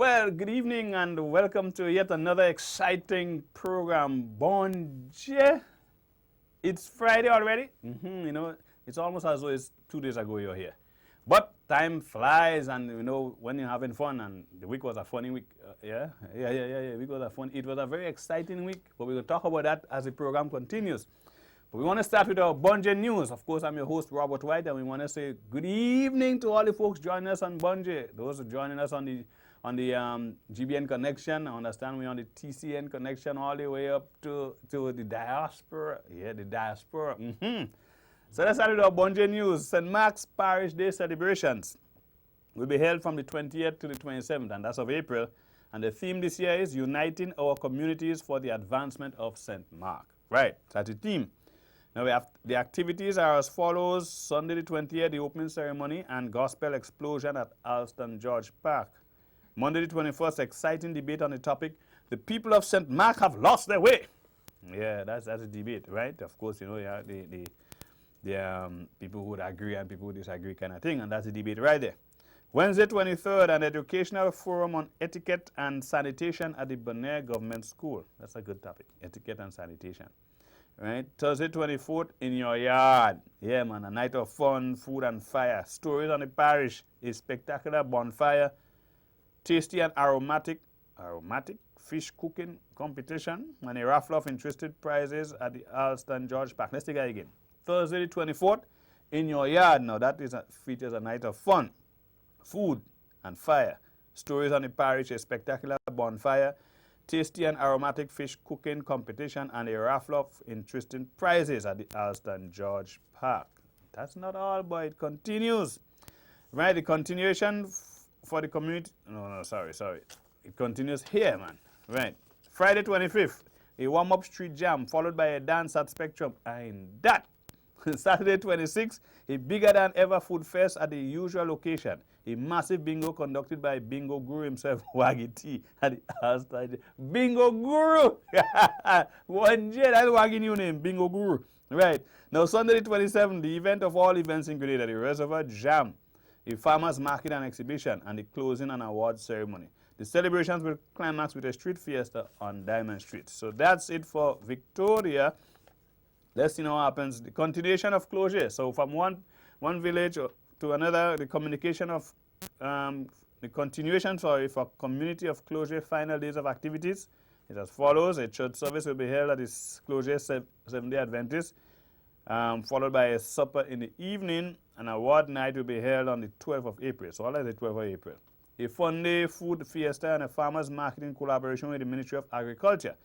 Well, good evening and welcome to yet another exciting program. Bonjour. It's Friday already. It's almost as though it's 2 days ago you're here. But time flies, and when you're having fun, and the week was a funny week. Yeah. Week was a fun. It was a very exciting week, but we're going to talk about that as the program continues. But we want to start with our Bonjour news. Of course, I'm your host, Robert White, and we want to say good evening to all the folks joining us on Bonjour. Those who are joining us on the GBN connection. I understand we're on the TCN connection all the way up to the diaspora. Yeah, the diaspora. So let's start with our Bonjour news. St. Mark's Parish Day celebrations will be held from the 20th to the 27th, and that's of April. And the theme this year is Uniting Our Communities for the Advancement of St. Mark. Right, that's the theme. Now, the activities are as follows. Sunday the 20th, the opening ceremony and gospel explosion at Alston George Park. Monday the 21st, exciting debate on the topic, the people of St. Mark have lost their way. Yeah, that's a debate, right? Of course, yeah, the people who would agree and people who disagree kind of thing, and that's the debate right there. Wednesday 23rd, an educational forum on etiquette and sanitation at the Bonaire Government School. That's a good topic, etiquette and sanitation. Right? Thursday 24th, in your yard. Yeah, man, a night of fun, food and fire. Stories on the parish, a spectacular bonfire, tasty and aromatic fish cooking competition, and a raffle of interested prizes at the Alston George Park. Let's take that again. Thursday the 24th, in your yard. Now that features a night of fun, food and fire. Stories on the parish, a spectacular bonfire, tasty and aromatic fish cooking competition, and a raffle of interesting prizes at the Alston George Park. That's not all, but it continues. Right, the continuation for the community. Sorry. It continues here, man. Right. Friday 25th, a warm-up street jam followed by a dance at Spectrum. And that. Saturday 26th, a bigger than ever food fest at the usual location. A massive bingo conducted by Bingo Guru himself, Waggy T, at the Alston. Bingo Guru! One J, that's Waggy new name, Bingo Guru. Right. Now, Sunday the 27th, the event of all events in Grenada, the Reservoir Jam, a farmers market and exhibition, and the closing and award ceremony. The celebrations will climax with a street fiesta on Diamond Street. So that's it for Victoria. Let's see what happens. The continuation of closure. So from one village to another, the continuation for community of closure final days of activities is as follows. A church service will be held at the closure Seventh-day Adventist, followed by a supper in the evening. An award night will be held on the 12th of April. So all that is the 12th of April. A fun day, food fiesta, and a farmers market in collaboration with the Ministry of Agriculture.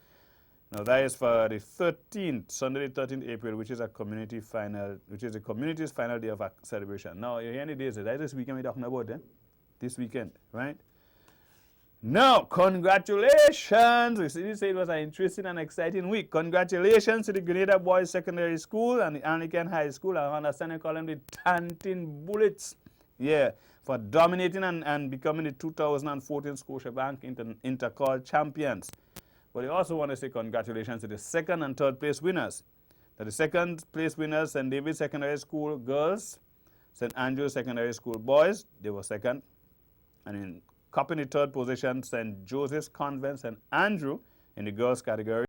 Now that is for the 13th, Sunday the 13th April, which is the community's final day of celebration. Now, you're hearing the days, that is this weekend we're talking about, this weekend, right? Now, congratulations. We see it was an interesting and exciting week. Congratulations to the Grenada Boys Secondary School and the Anglican High School. I understand they call them the Tantin Bullets. Yeah, for dominating and becoming the 2014 Scotiabank Intercall champions. But I also want to say congratulations to the second and third place winners. The second place winners, St. David Secondary School girls, St. Andrew Secondary School boys, they were second. And in copying the third position, St. Joseph's Convent, St. Andrew in the girls category.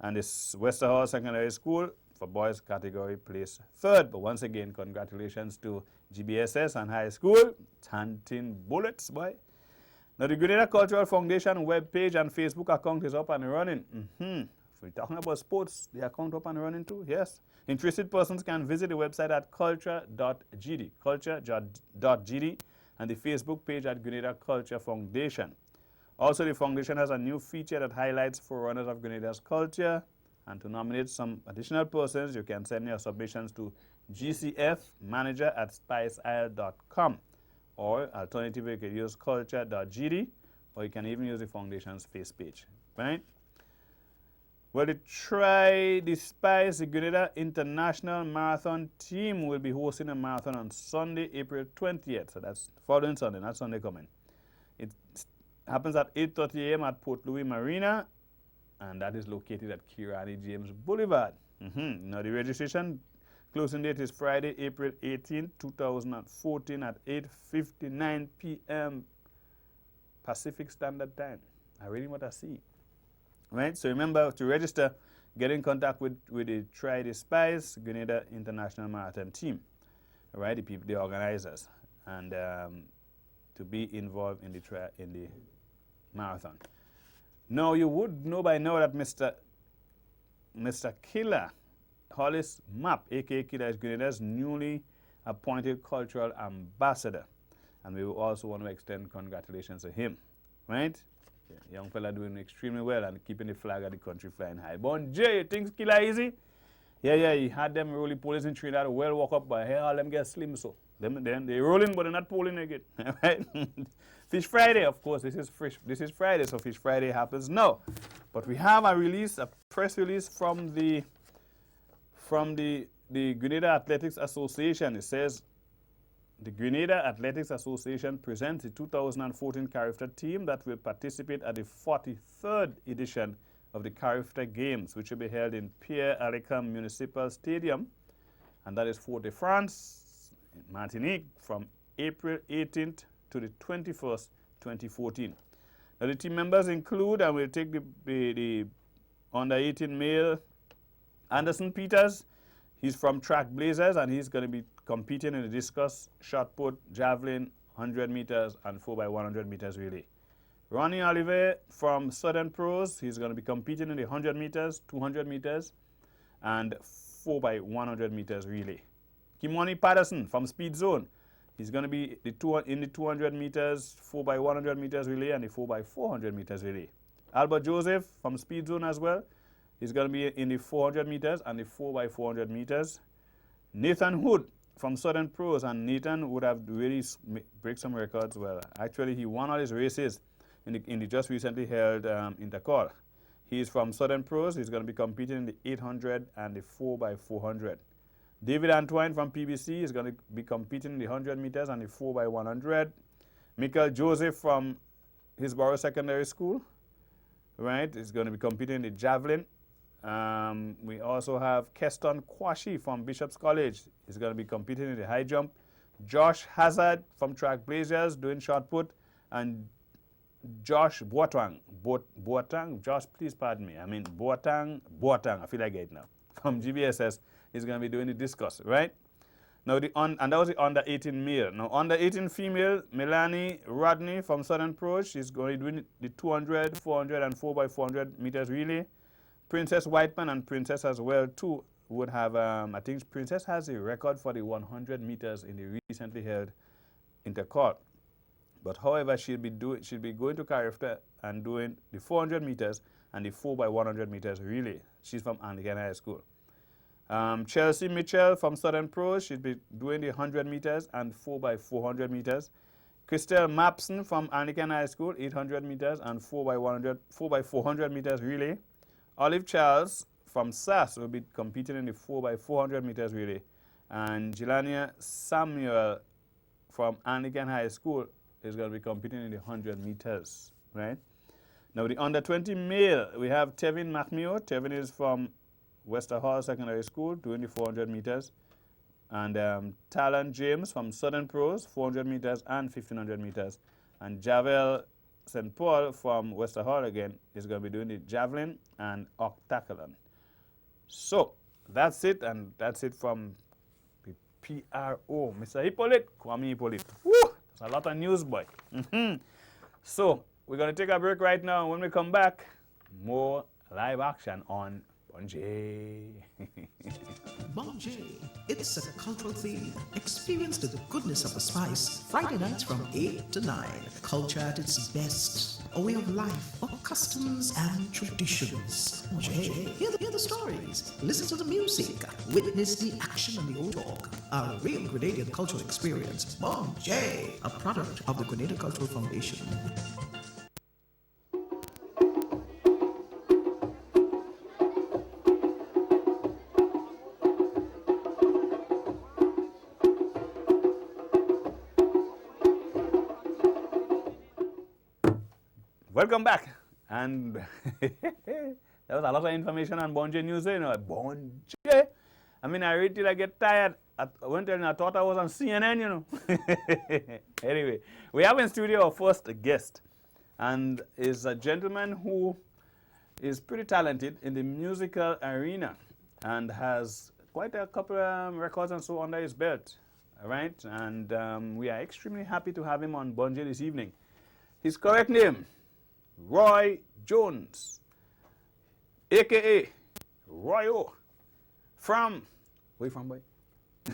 And the Westerhall Secondary School for boys category placed third. But once again, congratulations to GBSS and high school, Tantin Bullets, boy. Now, the Grenada Cultural Foundation webpage and Facebook account is up and running. If we're talking about sports, the account up and running too, yes. Interested persons can visit the website at culture.gd, and the Facebook page at Grenada Culture Foundation. Also, the foundation has a new feature that highlights forerunners of Grenada's culture. And to nominate some additional persons, you can send your submissions to gcfmanager@spiceisle.com. Or alternatively, you can use culture.gd, or you can even use the foundation's face page, right? Well, the Spice, the Grenada International Marathon team will be hosting a marathon on Sunday, April 20th. So that's following Sunday, not Sunday coming. It happens at 8:30 a.m. at Port Louis Marina, and that is located at Kirani James Boulevard. Now, the registration closing date is Friday, April 18, 2014 at 8:59 p.m. Pacific Standard Time. I really want to see. Right? So remember to register, get in contact with the Try the Spice Grenada International Marathon team. Right? The people, the organizers, and to be involved in the marathon. Now you would know by now that Mr. Killer Hollis Mapp, aka Killer, is Grenada's newly appointed cultural ambassador. And we also want to extend congratulations to him. Right? Yeah, young fella doing extremely well and keeping the flag of the country flying high. Bon Jay, you think Killer easy? Yeah, he had them roly police in Trinidad well walk up, but here all them get slim so. Then they rolling, but they're not pulling again. Right? Fish Friday, of course, this is Friday, so Fish Friday happens now. But we have a press release from the Grenada Athletics Association. It says the Grenada Athletics Association presents the 2014 Carifta team that will participate at the 43rd edition of the Carifta Games, which will be held in Pierre-Alicam Municipal Stadium, and that is Fort-de-France, in Martinique, from April 18th to the 21st, 2014. Now the team members include, and we'll take the under-18 male Anderson Peters. He's from Track Blazers, and he's going to be competing in the discus, shot put, javelin, 100 meters, and 4x100 meters relay. Ronnie Oliver from Southern Pros, he's going to be competing in the 100 meters, 200 meters, and 4x100 meters relay. Kimoni Patterson from Speed Zone, he's going to be in the 200 meters, 4x100 meters relay, and the 4x400 meters relay. Albert Joseph from Speed Zone as well, he's going to be in the 400 meters and the 4x400 meters. Nathan Hood from Southern Pros, and Nathan would have really break some records. Well, actually, he won all his races in the just recently held Intercol. He is from Southern Pros. He's going to be competing in the 800 and the 4x400. David Antoine from PBC is going to be competing in the 100 meters and the 4x100. Michael Joseph from Hillsborough Secondary School, right, is going to be competing in the javelin. We also have Keston Kwashi from Bishop's College. He's going to be competing in the high jump. Josh Hazard from Track Blazers doing shot put. And Josh Boateng. Josh, please pardon me. I mean Boateng. I feel like it now. From GBSS, he's going to be doing the discus, right? Now, and that was the under 18 male. Now, under 18 female, Melanie Rodney from Southern Pros, she's going to be doing the 200, 400, and 4x400 meters relay. Princess Whiteman and Princess as well, too, would have, I think Princess has a record for the 100 meters in the recently held Intercol. But however, she'll be going to Carifta and doing the 400 meters and the 4x100 meters relay. She's from Anglican High School. Chelsea Mitchell from Southern Pros, she'll be doing the 100 meters and 4x400 meters. Christelle Mapson from Anglican High School, 800 meters and 4x400 meters relay. Olive Charles from SAS will be competing in the 4x400 meters relay. And Jelania Samuel from Anglican High School is going to be competing in the 100 meters, right? Now, the under 20 male, we have Tevin McMeo. Tevin is from Wester Hall Secondary School, doing the 400 meters. And Talon James from Southern Pros, 400 meters and 1,500 meters. And Javel St. Paul from Wester Hall again is going to be doing the javelin and octathlon. So, that's it, and that's it from the PRO. Mr. Hippolyte, Kwame Hippolyte. Woo! That's a lot of news, boy. So, we're going to take a break right now. When we come back, more live action on Bon Jay. Bon Jay, it's a cultural theme. Experience the goodness of the spice. Friday nights from 8 to 9. Culture at its best. A way of life, of customs and traditions. Bon Jay, hear the stories. Listen to the music. Witness the action and the old talk. A real Grenadian cultural experience. Bon Jay, a product of the Grenada Cultural Foundation. Welcome back. And there was a lot of information on Bon Jay News, you know, Bon Jay. I mean, I read till I get tired. I went there and I thought I was on CNN, you know. Anyway, we have in studio our first guest. and is a gentleman who is pretty talented in the musical arena and has quite a couple of records and so under his belt. All right, and we are extremely happy to have him on Bonje this evening. His correct name, Roy Jones, aka Royo, from where you from, boy? I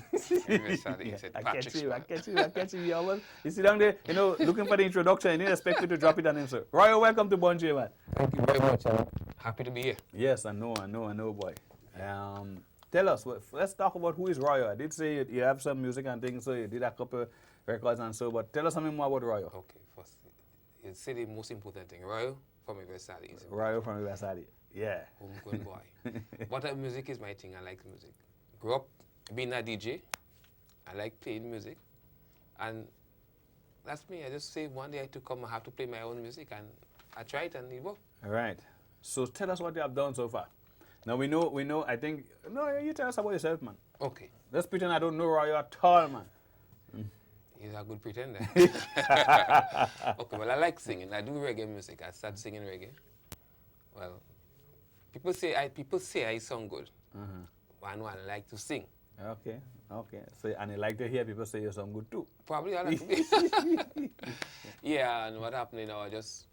catch you. You sit down there, looking for the introduction, and you expect me to drop it on him, sir. Royo, welcome to Bonje, man. Thank you very much. Happy to be here. Yes, I know, boy. Tell us, let's talk about who is Royo. I did say you have some music and things, so you did a couple records and so, but tell us something more about Royo. Okay, first, you say the most important thing. Royo from Riverside. Royo from Riverside, yeah. Homegrown boy. But music is my thing. I like music. Grew up being a DJ. I like playing music. And that's me. I just say one day I had to come, I have to play my own music, and I tried and it worked. All right. So tell us what you have done so far. Now we know, you tell us about yourself, man. Okay. Let's pretend I don't know Royo at all, man. He's a good pretender. Okay, well, I like singing. I do reggae music. I started singing reggae. Well, people say I sing good. One like to sing. Okay. So, and you like to hear people say you sing good too. Probably I like to be. Yeah, and what happened, I just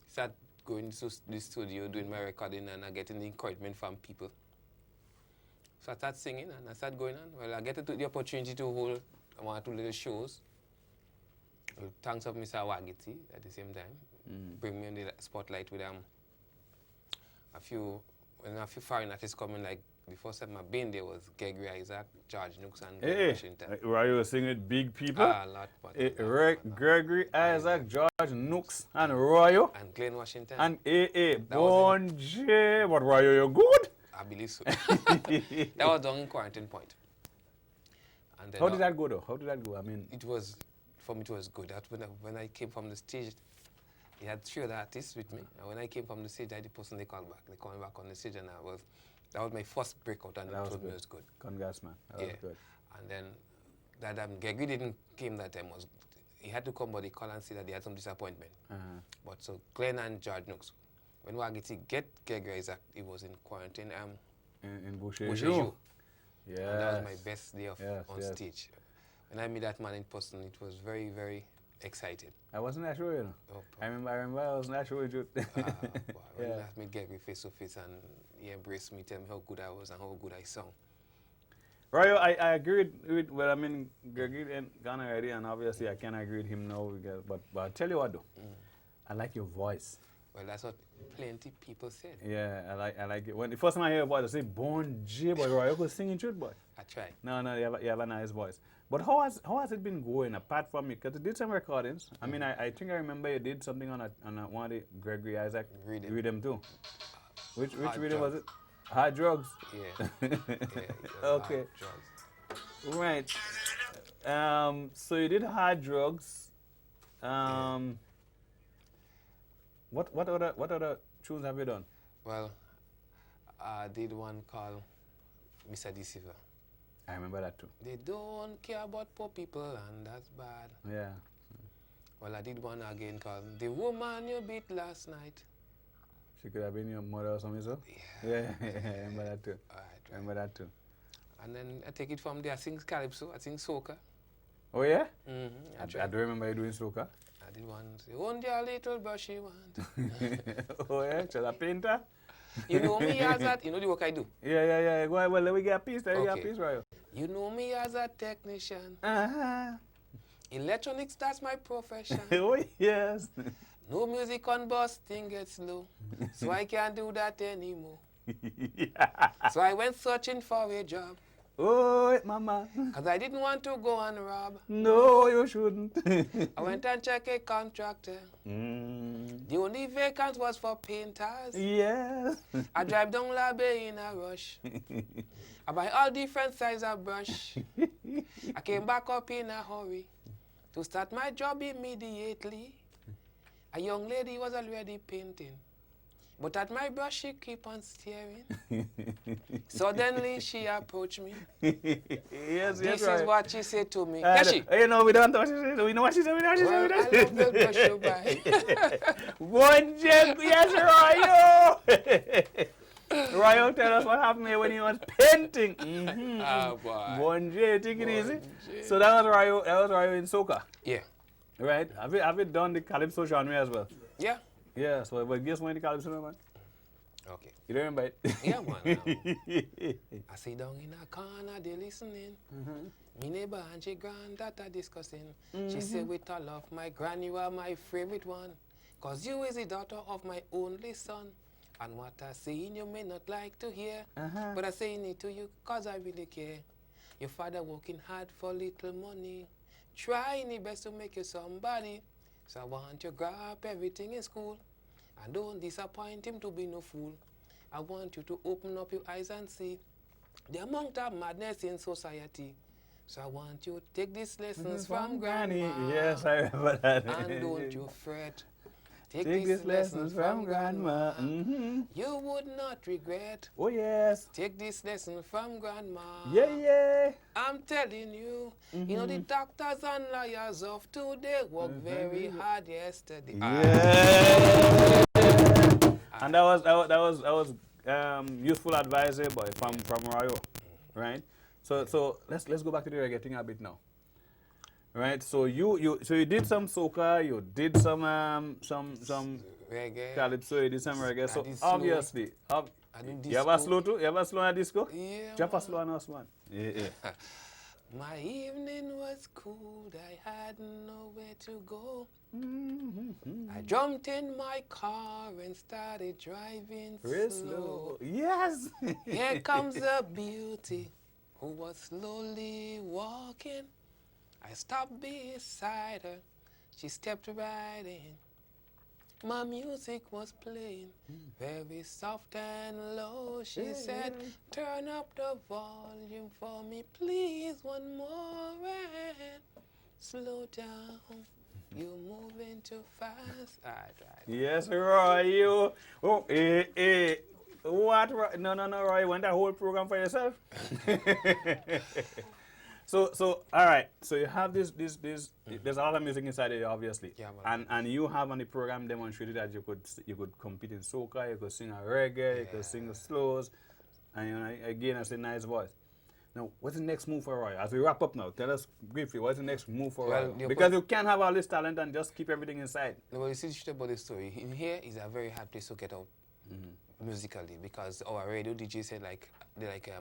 started going to the studio, doing my recording, and I getting the encouragement from people. So I started singing, and I started going on. Well, I get the opportunity to hold one or two little shows. Well, thanks of Mr. Wagiti at the same time. Bring me in the spotlight with a few foreign artists coming, like the first time I've been there was Gregory Isaac, George Nooks, and Glenn Washington. Royo was singing with big people? A lot. Gregory Isaac, George Nooks, and Royo. And Glenn Washington. And Bonje. But Royo, you're good? I believe so. That was done in Quarantine Point. And then How did that go, though? How did that go? I mean, for me, it was good. That when I came from the stage, he had 3 other artists with me. And when I came from the stage, I had the person they called back. They called me back on the stage, and that was my first breakout, and it was good. Congrats, man. That was good. And then that Gregory didn't came that time. He had to come, but he called and say that they had some disappointment. But so Glenn and George Nooks, when Wagiti get Gregory Isaac, he was in quarantine. In Boucher. Yeah. That was my best day on stage. When I met that man in person, it was very, very exciting. I wasn't that sure, Oh, I remember I wasn't that sure with you. When I met Gregory face to face, and he embraced me, tell me how good I was and how good I sung. Royo, I agree with Gregory gone already, and obviously I can't agree with him now, but I'll tell you what though, I like your voice. Well, that's what plenty people said. Yeah, I like it. When the first time I hear your voice, I say, Bonje, boy, Royo could sing in truth, boy. I tried. No, you have a nice voice. But how has it been going apart from it? Because you did some recordings. I mean, I think I remember you did something on one of the Gregory Isaac rhythm too. Which rhythm was it? Hard Drugs. Yeah. Okay. Hard Drugs. Right. So you did Hard Drugs. What other tunes have you done? Well, I did one called Mr. Deceiver. I remember that too. They don't care about poor people, and that's bad. Yeah. Well, I did one again called The Woman You Beat Last Night. She could have been your mother or something, so? Yeah, I remember that too. I remember that too. And then I take it from there. I sing Calypso, I sing soca. Oh, yeah? Mm-hmm. I do remember you doing soca. I did one, say, only a little brushy one. Oh, yeah? She's a painter? You know me as that, you know the work I do? Yeah. Go ahead, well, let me get a piece. Let me get a piece, Royo. You know me as a technician. Uh-huh. Electronics, that's my profession. Oh, yes. No music on bus, thing gets low. So I can't do that anymore. So I went searching for a job. Oh, mama. Because I didn't want to go and rob. No, you shouldn't. I went and checked a contractor. The only vacant was for painters. Yes. I drive down La Bay in a rush. I buy all different sizes of brush. I came back up in a hurry to start my job immediately. A young lady was already painting. But at my brush, she keep on staring. Suddenly, she approached me. Yes, This right. is what she said to me. I Yes, know. she. You know, we don't know what she said. We know what she said. We know what she Well, said. I love the brush you buy. One J, yes, Royo. Royo, tell us what happened here when he was painting. Ah, boy. One J, take it easy. 1J. So that was Royo. That was Royo in soca, Yeah. right? Have you done the calypso genre as well? Yeah. Yeah. So, but guess when the calypso, man? Okay. You don't remember it? Yeah, man. I sit down in a corner, they listening. Me neighbor and she granddaughter discussing. She said, with all of my gran, you are my favorite one. Cause you is the daughter of my only son. And what I saying you may not like to hear. But I saying it to you cause I really care. Your father working hard for little money. Trying his best to make you somebody. So I want you to grab everything in school. And don't disappoint him to be no fool. I want you to open up your eyes and see the amount of madness in society. So I want you to take these lessons from Granny. Yes, I remember that. And don't you fret. Take these lessons from Grandma. You would not regret. Oh, yes. Take this lesson from Grandma. Yeah. I'm telling you, you know the doctors and lawyers of today work very hard yesterday. Yeah. And that was useful advice boy from Royo, right? So let's go back to the reggae thing a bit now, right? So you did some soca, you did some Reggae. calypso, you did some reggae. I So did slow. obviously, I do you have a disco. slow too? You have a slow on a disco? Yeah, Jump a man. slow on us, man. Yeah. My evening was cool, I had nowhere to go. I jumped in my car and started driving Real slow. slow. Yes. Here comes a beauty who was slowly walking. I stopped beside her, she stepped right in. My music was playing very soft and low. She said, turn up the volume for me, please, one more and slow down. You're moving too fast. All right. Yes, Roy. Oh, What? Roy? No, Roy. You want that whole program for yourself? So, all right. So you have this. There's a lot of music inside it, obviously. Yeah, man. And you have on the program demonstrated that you could compete in soca, you could sing a reggae, you could sing the slows, and again, it's a nice voice. Now, what's the next move for Roy? As we wrap up now, tell us briefly, what's the next move for Well, Roy? Because you can't have all this talent and just keep everything inside. No, well, you see the truth about the story. In here is a very hard place to get out musically because our radio DJ said they're like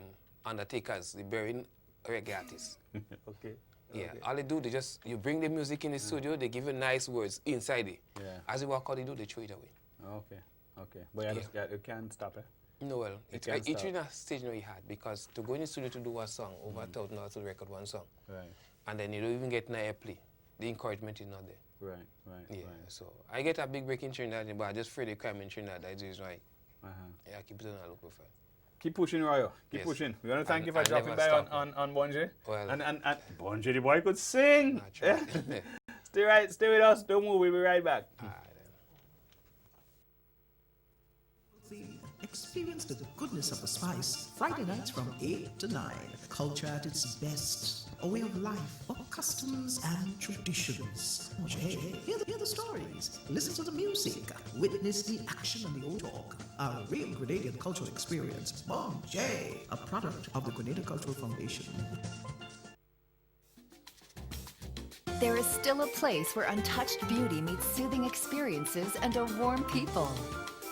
undertakers, they burying reggae artists. Okay. Yeah, Okay. all they do, you bring the music in the studio, they give you nice words inside it. Yeah. As you walk out, they throw it away. Okay. But you can't stop it. No, well, it's can't stop. really a stage very hard because to go in the studio to do a song, over $1,000 to record one song, Right. and then you don't even get an airplay. The encouragement is not there. Right. Yeah, so I get a big break in Trinidad, but I just feel the crime in Trinidad. That's the reason why. Yeah, I keep it on a low profile. Keep pushing, Royo. Keep Yes. pushing. We want to thank And you for I'll dropping never by stop. on Bonje. Well. And Bonje, the boy could sing. Nah, try. Stay with us. Don't move. We'll be right back. All right, then. Experience the goodness of the spice. Friday nights from 8 to 9. Culture at its best. A way of life, of customs and traditions. Hey, hear the stories. Listen to the music. Witness the action and the old talk. A real Grenadian cultural experience. Bon J, a product of the Grenada Cultural Foundation. There is still a place where untouched beauty meets soothing experiences and a warm people.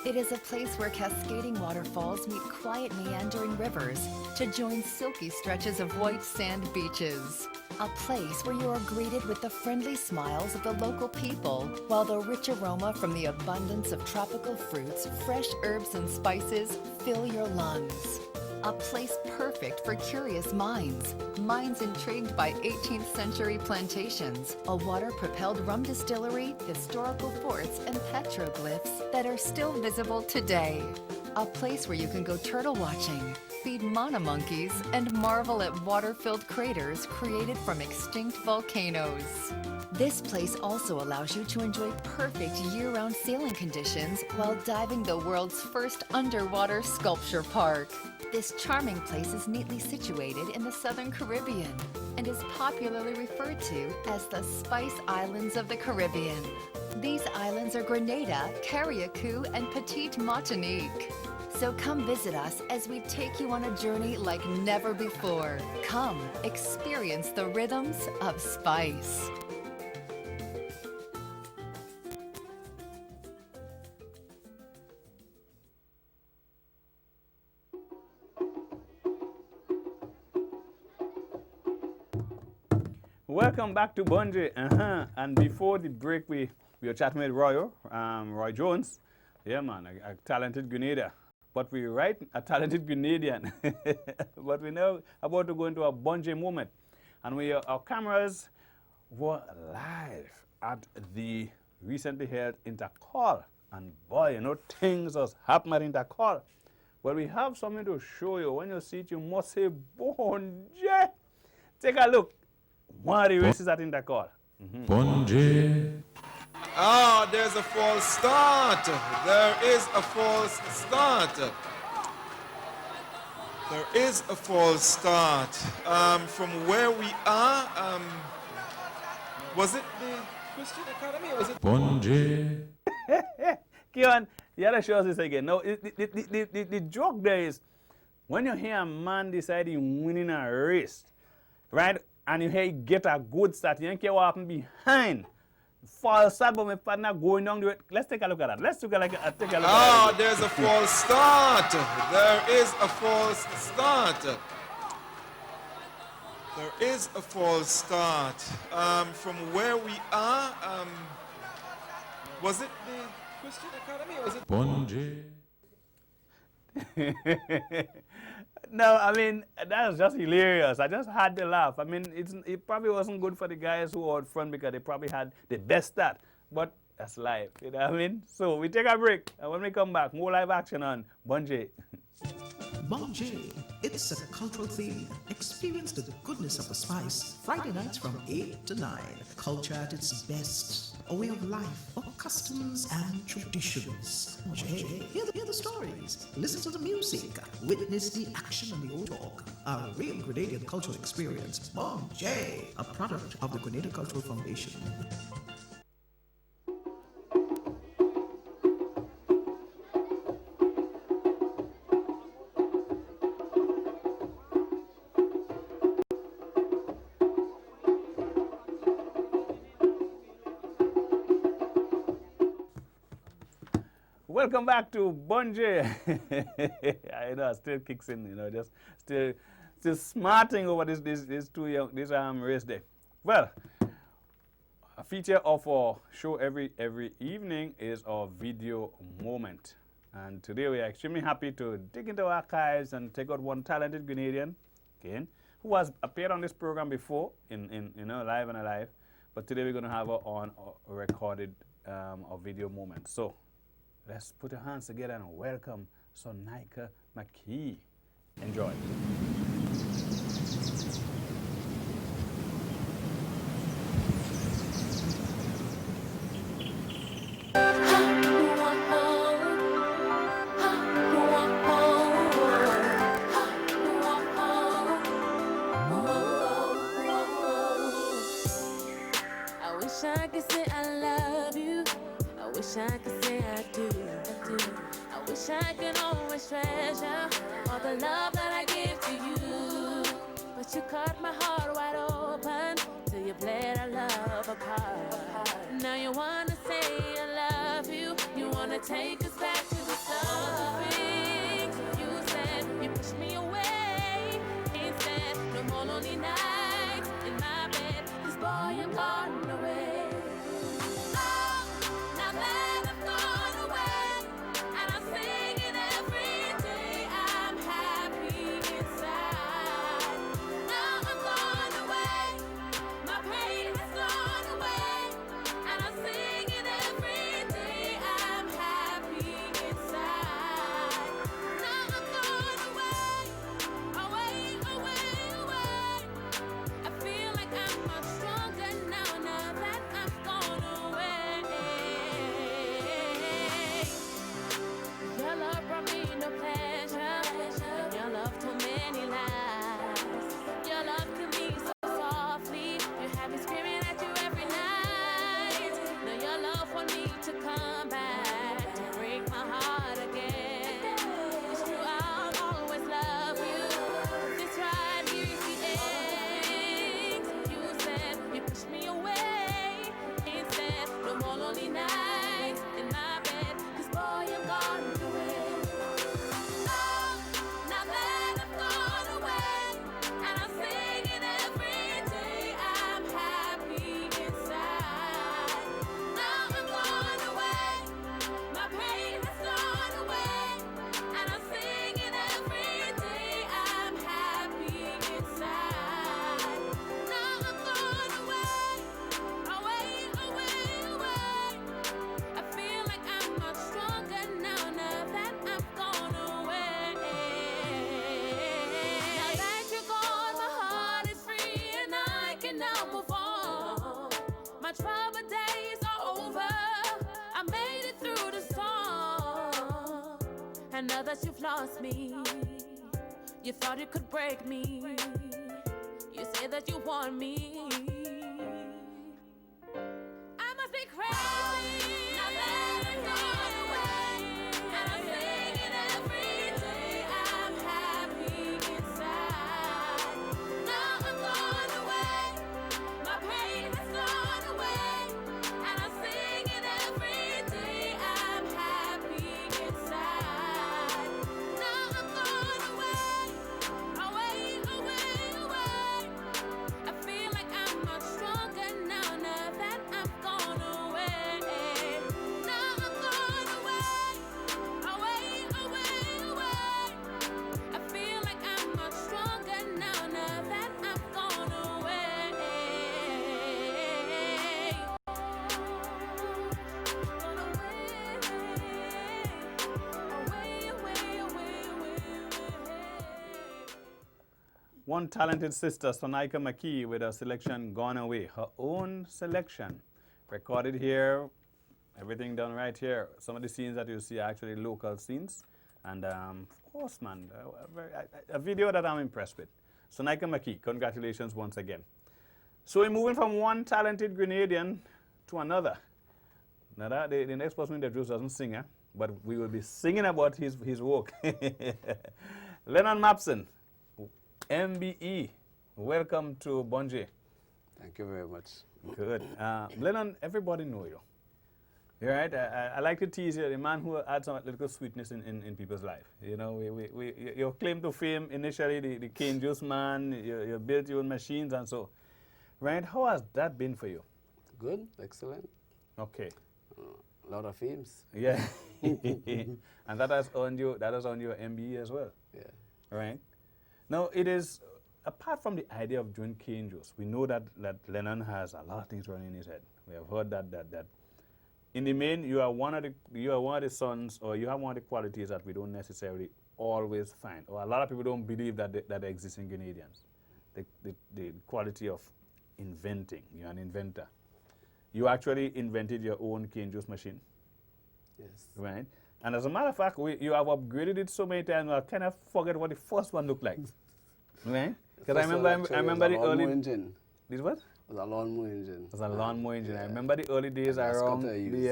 It is a place where cascading waterfalls meet quiet meandering rivers to join silky stretches of white sand beaches. A place where you are greeted with the friendly smiles of the local people, while the rich aroma from the abundance of tropical fruits, fresh herbs and spices fill your lungs. A place perfect for curious minds intrigued by 18th century plantations, a water-propelled rum distillery, historical forts, and petroglyphs that are still visible today. a place where you can go turtle watching, feed mana monkeys, and marvel at water-filled craters created from extinct volcanoes. This place also allows you to enjoy perfect year-round sailing conditions while diving the world's first underwater sculpture park. This charming place is neatly situated in the Southern Caribbean and is popularly referred to as the Spice Islands of the Caribbean. These islands are Grenada, Carriacou, and Petite Martinique. So come visit us as we take you on a journey like never before. Come, experience the rhythms of spice. Welcome back to Bunji. And before the break, we were chatting with Roy Jones. Yeah, man, a talented Grenadian. But we right, a talented Grenadian. But we know about to go into a Bunji moment. And our cameras were live at the recently held Intercall. And boy, you know, things was happening at Intercall. Well, we have something to show you. When you see it, you must say, Bunji. Take a look. One of the races at Intercall. Bunji. Ah, there's a false start. There is a false start. There is a false start. From where we are, was it the Christian Academy or was it Bunji? Kian, you gotta show us this again. No, the joke there is when you hear a man decide he's winning a race, right? And you hear he get a good start, you don't care what happened behind. False start, but my partner going down the way. Let's take a look at that. Let's take a look at that. Ah, there's a false start. There is a false start. There is a false start. From where we are, was it the Christian Academy or was it Bunji? No, I mean, that was just hilarious. I just had to laugh. I mean, it probably wasn't good for the guys who were out front because they probably had the best start. But that's life, you know what I mean? So we take a break, and when we come back, more live action on Bunji. Bunji, it's a cultural theme. Experience the goodness of the spice. Friday nights from 8 to 9. Culture at its best. A way of life, of customs and traditions. Bunji, hear the stories. Listen to the music. Witness the action and the old talk. A real Grenadian cultural experience. Bunji, a product of the Grenada Cultural Foundation. Welcome back to Bunji. I know, still kicks in, you know, just still smarting over this race day. Well, a feature of our show every evening is our video moment. And today we are extremely happy to dig into our archives and take out one talented Grenadian, again, who has appeared on this program before in you know, Live and Alive. But today we're going to have her on a recorded a video moment. So let's put our hands together and welcome Sonaika McKee. Enjoy. I wish I could say I love you. I wish I could say I do. I wish I could always treasure all the love that I give to you. But you cut my heart wide open till you played our love apart. Now you wanna say I love you. You wanna take us back to the start. You said you pushed me away. Instead, no more lonely nights in my bed. 'Cause boy, I'm gone away. And now that you've lost me, you thought it could break me. You say that you want me. I must be crazy. Now that I'm gone away, and I'm singing every day. I'm happy inside. Now I'm gone away. My pain has gone away, and I'm singing every day. I'm happy inside. Now I'm gone away, away, away, away. I feel like I'm much stronger now, now that I'm gone away. Now I'm gone away, away, away, away. I feel like I'm much stronger now, now that I'm gone away. Away, away, away, away. One talented sister, Sonaika McKee, with her selection Gone Away. Her own selection. Recorded here, everything done right here. Some of the scenes that you see are actually local scenes. And of course, man, a video that I'm impressed with. Sonaika McKee, congratulations once again. So we're moving from one talented Grenadian to another. Now the next person in the juice doesn't sing, but we will be singing about his work. Lennon Mapson, MBE, welcome to Bonje. Thank you very much. Good. Lennon, everybody know you. You're right. I like to tease you, the man who adds some little sweetness in people's life. You know, your claim to fame initially, the cane juice man, you built your own machines and so. Right? How has that been for you? Good, excellent. Okay. A lot of films. Yeah. And that has earned you your MBE as well. Yeah. Right? Now, it is, apart from the idea of doing cane juice, we know that Lennon has a lot of things running in his head. We have heard that in the main, you are one of the sons, or you have one of the qualities that we don't necessarily always find, or a lot of people don't believe that exists in Grenadians. The quality of inventing. You're an inventor. You actually invented your own cane juice machine. Yes. Right? And as a matter of fact, you have upgraded it so many times, I kind of forget what the first one looked like. Right? Because I remember the early engine. This what? It was a lawnmower engine. It was a lawnmower engine. Yeah. I remember the early days And that's around what I used,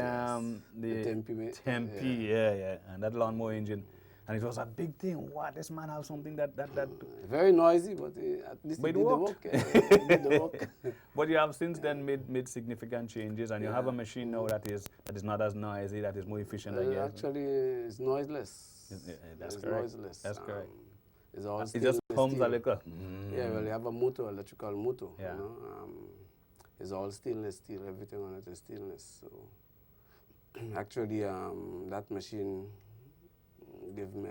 the Tempe. Tempe, yeah, and that lawnmower engine. And it was a big thing. What, this man has something that Very noisy, but at least But it it did the worked. work. It did the work. But you have since then made significant changes, and you have a machine now that is not as noisy, that is more efficient, I guess. Actually, it's noiseless. That's It's correct. noiseless. That's correct. It's all It just stainless hums steel. a little. Yeah, well, you have a motor, electrical motor. Yeah. You know? It's all stainless steel. Everything on it is stainless. So actually, that machine gave me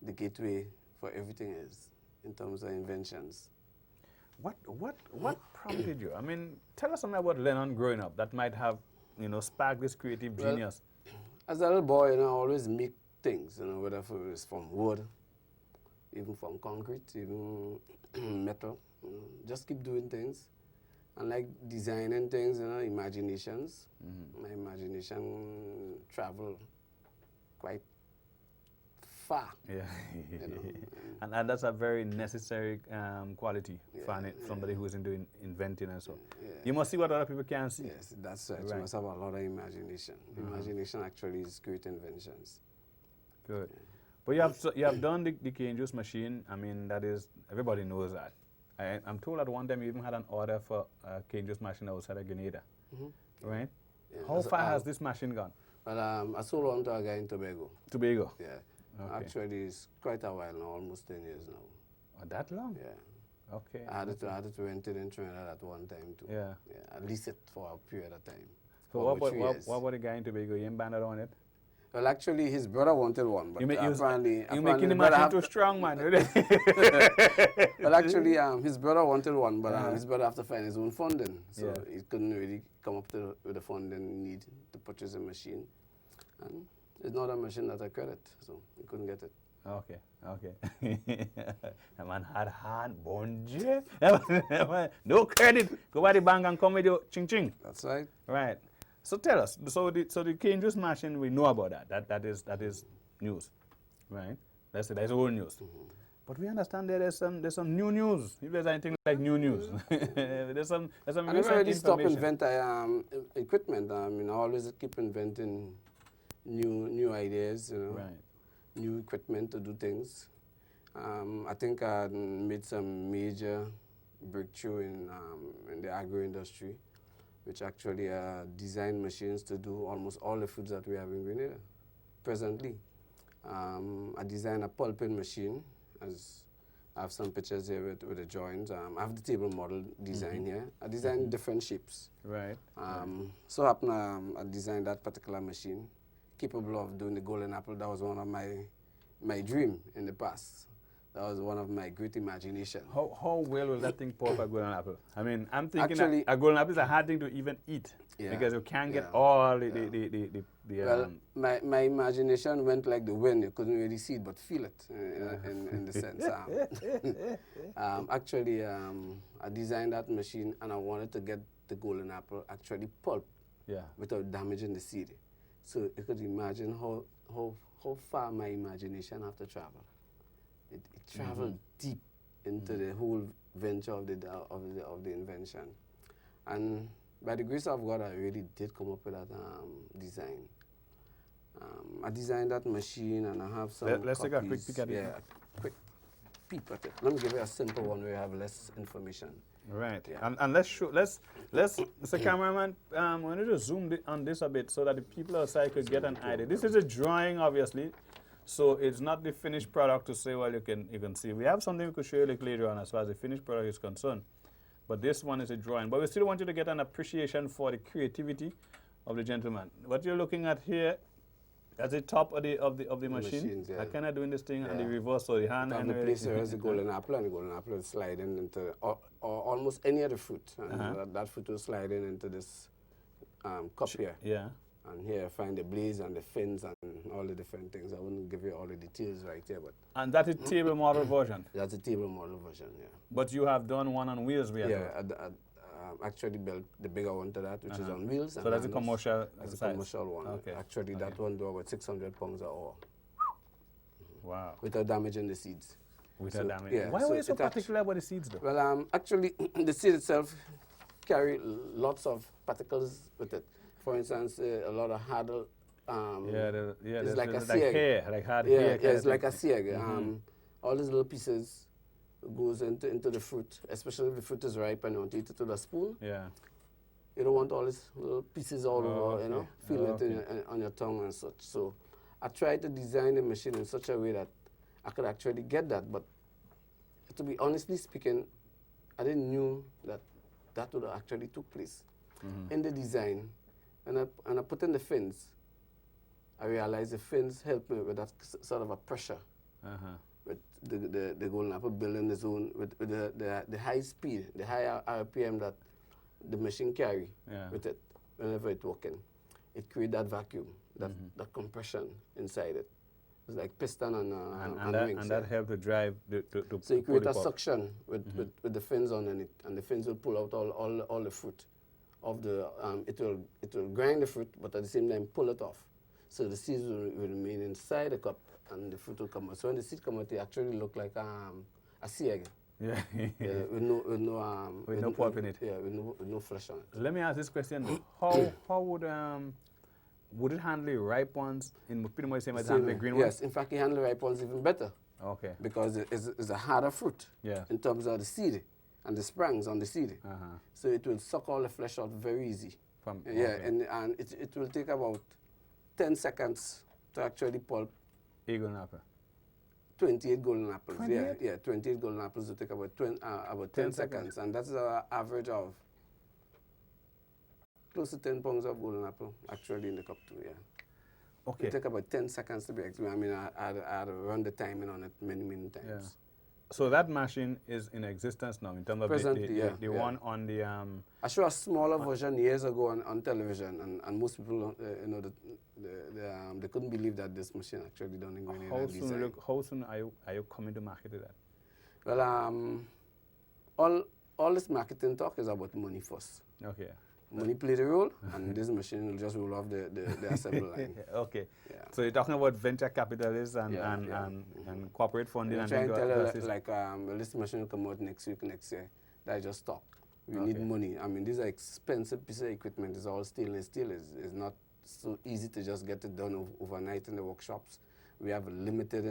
the gateway for everything else in terms of inventions. What prompted you? I mean, tell us something about Lennon growing up that might have, sparked this creative Well, genius. As a little boy, I always make things, whether it's from wood, even from concrete, even metal. Just keep doing things. And like designing things, imaginations. My imagination travel quite far. Yeah. know. And that's a very necessary quality for Yeah, somebody who is into inventing and so. Yeah. You must see what other people can't see. Yes, that's right. Right. You must have a lot of imagination. Imagination actually is great inventions. Good. But you have done the cane juice machine. I mean, that is, everybody knows that. I'm told at one time you even had an order for a cane juice machine outside of Grenada. Right? Yeah, How far has this machine gone? Well, I sold one to a guy in Tobago. Tobago. Yeah. Okay. Actually, it's quite a while now, almost 10 years now. Oh, that long? Yeah. Okay. I had to rent it in Trinidad at one time too. Yeah. Yeah. I leased it for a period of time. So for what 3 years. about the guy in Tobago? You ain't banded on it? Well, actually, his brother wanted one, but apparently, you making the brother machine have too strong, man. Well, actually, his brother wanted one, but his brother have to find his own funding, so Yeah. he couldn't really come up with the funding need to purchase a machine. And it's not a machine that I credit, so he couldn't get it. Okay. That man had hard bonje. No credit. Go by the bank and come with your ching ching. That's right. Right. So tell us. So the cane juice machine, we know about that. That is news, right? That's old news. But we understand there's some new news. If there's anything like new news, there's some I recent never really stop information. invent equipment. I mean, I always keep inventing new ideas, you know, Right. new equipment to do things. I think I made some major breakthrough in the agro industry, which actually designed machines to do almost all the foods that we have in Grenada presently. I designed a pulping machine, as I have some pictures here with the joints. I have the table model design here. I designed different shapes. Right. So happen I designed that particular machine, capable of doing the golden apple. That was one of my dream in the past. That was one of my great imagination. How well will that thing pop a golden apple? I mean, I'm thinking Actually- that a golden apple is a hard thing to even eat Yeah, because you can't get yeah, all the Well, my imagination went like the wind. You couldn't really see it, but feel it in the sense. Actually, I designed that machine, and I wanted to get the golden apple actually pulp yeah. without damaging the seed. So you could imagine how far my imagination have to travel. It traveled deep into the whole venture of the invention, and by the grace of God, I really did come up with that design. I designed that machine, and I have some. Let's take a quick copies. peek at it. Yeah, a quick peep at it. Let me give you a simple one where you have less information. Right. Yeah. And let's show. Let's. Mr. Cameraman, we need to zoom on this a bit so that the people outside could get an idea. This is a drawing, obviously, so it's not the finished product to say. Well, you can see. We have something we could show you later on as far as the finished product is concerned. But this one is a drawing. But we still want you to get an appreciation for the creativity of the gentleman. What you're looking at here, at the top of the machine, machines, yeah. I kind of doing this thing and the Yeah. reverse, so the hand On and the place there is the golden apple, and the golden apple is sliding into or almost any other fruit, and that fruit is sliding into this cup here. yeah. And here I find the blaze and the fins and all the different things. I wouldn't give you all the details right here, but And that is table model version. that's a table model version, yeah. But you have done one on wheels, we are Yeah, told. I actually built the bigger one to that, which is on wheels. So and that's a handles. commercial That's a size. commercial one. Okay. Actually, that one do about 600 pounds an hour Wow. without damaging the seeds. Without So, damage. yeah, Why so were you so it act- particular about the seeds, though? Well, actually, the seed itself carry lots of particles with it. For instance, a lot of hard. It's like a like sieg. hair, like hard Yeah, hair. yeah, kind it's of like a thing. sieg. All these little pieces goes into the fruit, especially if the fruit is ripe and you want to eat it with a spoon. Yeah. You don't want all these little pieces all over, you know, okay. feeling Oh, it in on your tongue and such. So I tried to design the machine in such a way that I could actually get that. But to be honestly speaking, I didn't knew that would actually took place. In the design, and I put in the fins, I realized the fins helped me with that sort of a pressure. With the golden apple building the zone with the high speed, the high RPM that the machine carry Yeah. with it whenever it's working. It create that vacuum, that compression inside it. It's like piston and wings. And that yeah. helped to drive to So you pull create the a pulp. suction with the fins on it, and the fins will pull out all the fruit of the. It will grind the fruit, but at the same time pull it off. So the seeds will remain inside the cup, and the fruit will come out. So when the seed come out, they actually look like a sieg. Yeah. Yeah, with no pulp in it. Yeah, with no flesh on it. Let me ask this question: how would it handle the ripe ones in pretty much the same as handle the green Yes, ones? in fact, you handle the ripe ones even better Okay. because it's a harder fruit Yeah. in terms of the seed and the sprangs on the seed. Uh-huh. So it will suck all the flesh out very easy. From Yeah, okay. and it will take about 10 seconds to actually pulp Eagle apple. 28 golden apples. 28? Yeah, 28 golden apples will take about 10 seconds, and that's an average of close to 10 pounds of golden apple actually in the cup too. Yeah. Okay. It take about 10 seconds to be exact. I mean, I had to run the timing on it many times. Yeah. So that machine is in existence now in terms of Presently, the yeah, yeah. one on the I saw a smaller version years ago on television, and most people, they couldn't believe that this machine actually done in Grenada. how soon are you coming to market with that? Well, all this marketing talk is about money first. Okay. money play the role, and this machine will just roll off the assembly line. Okay. Yeah. So you're talking about venture capitalists and, Yeah, and, yeah. and corporate funding. I'm And trying to then tell go you, assist- well, this machine will come out next week, next year. That just stop. We need Okay. money. I mean, these are expensive pieces of equipment. It's all stainless steel. It's not so easy to just get it done overnight in the workshops. We have limited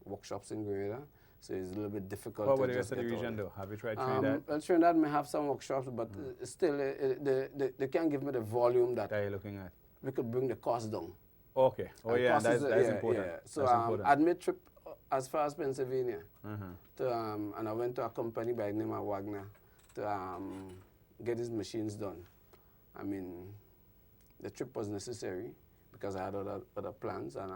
workshops in Grenada, so it's a little bit difficult What to about the just rest of the get all region it. though? Have you tried Trinidad? Well, Trinidad may have some workshops, but still, they can't give me the volume that That you're looking at? we could bring the cost down. Okay. Oh And yeah, cost that's, is, that's yeah, important. yeah. So That's important. I made trip as far as Pennsylvania, Uh-huh. and I went to a company by the name of Wagner to get his machines done. I mean, the trip was necessary because I had other plans, and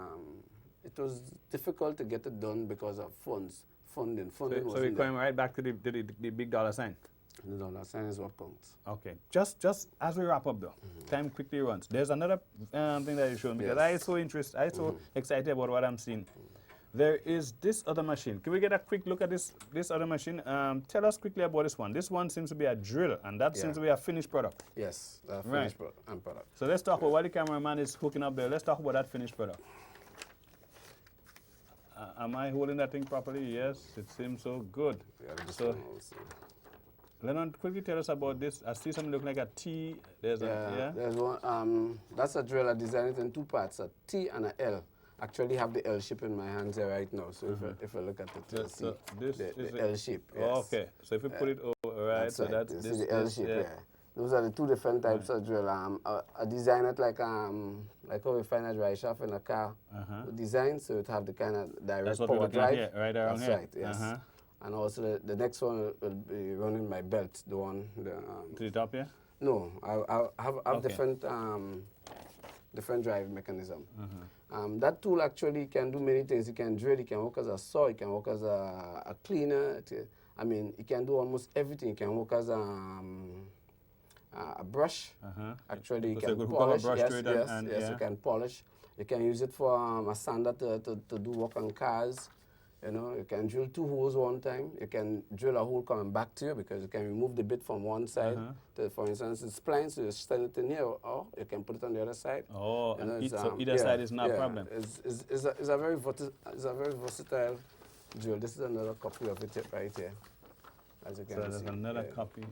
it was difficult to get it done because of funding. So was we're going right back to the big dollar sign. The dollar sign is what counts. Okay. Just as we wrap up though, time quickly runs. There's another thing that you showed me because Yes. I so interested, I so excited about what I'm seeing. There is this other machine. Can we get a quick look at this other machine? Tell us quickly about this one. This one seems to be a drill, and that seems to be a finished product. Yes, the Right. finished product. So let's talk about while the cameraman is hooking up there. Let's talk about that finished product. Am I holding that thing properly? Yes, it seems so good. Yeah, this So one also. Lennon, quickly tell us about this. I see something looking like a T. There's Yeah, a there's one. That's a drill. I designed it in two parts, a T and a L. Actually, have the L shape in my hands here right now. So if I look at it, you'll see So this is the a- L shape. Oh, Yes. okay. So if you put it over, right? That's So right. that's This this. is the L this, shape. yeah. Yeah. Those are the two different types of drill. I design it like how we find a drive shaft in a car. Design so it have the kind of direct That's what we're power looking at drive. here, right around That's here. right. Yes. And also the next one will be running my belt. The one. To the top here. No, I have Okay. different drive mechanism. That tool actually can do many things. It can drill, it can work as a saw, it can work as a cleaner. I mean, it can do almost everything. It can work as a brush. Actually, you So can you could hook up a polish. brush Yes, to it yes, and- yes, yeah. you can polish. You can use it for a sander to do work on cars. You know, you can drill two holes one time. You can drill a hole coming back to you because you can remove the bit from one side. For instance, it's spline, so you stand it in here, or you can put it on the other side. Oh, You know, and it's, so either side is not a yeah, problem. It's a very versatile drill. This is another copy of it right here, as you So can there's see. another yeah. copy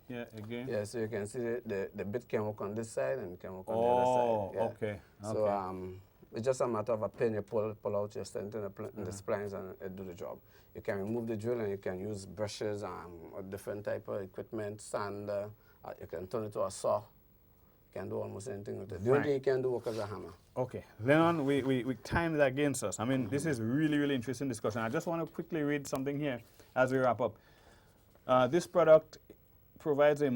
here again. Yeah, so you can see the bit can work on this side and it can work on the Oh, other side. Yeah. okay. So Okay. it's just a matter of a pin you pull out, you stand in the splines and it do the job. You can remove the drill and you can use brushes or different type of equipment, sander. You can turn it to a saw. You can do almost anything with it. The only thing you can do work as a hammer. Okay, Lennon, we timed that against us. I mean, this is really, really interesting discussion. I just want to quickly read something here as we wrap up. This product provides a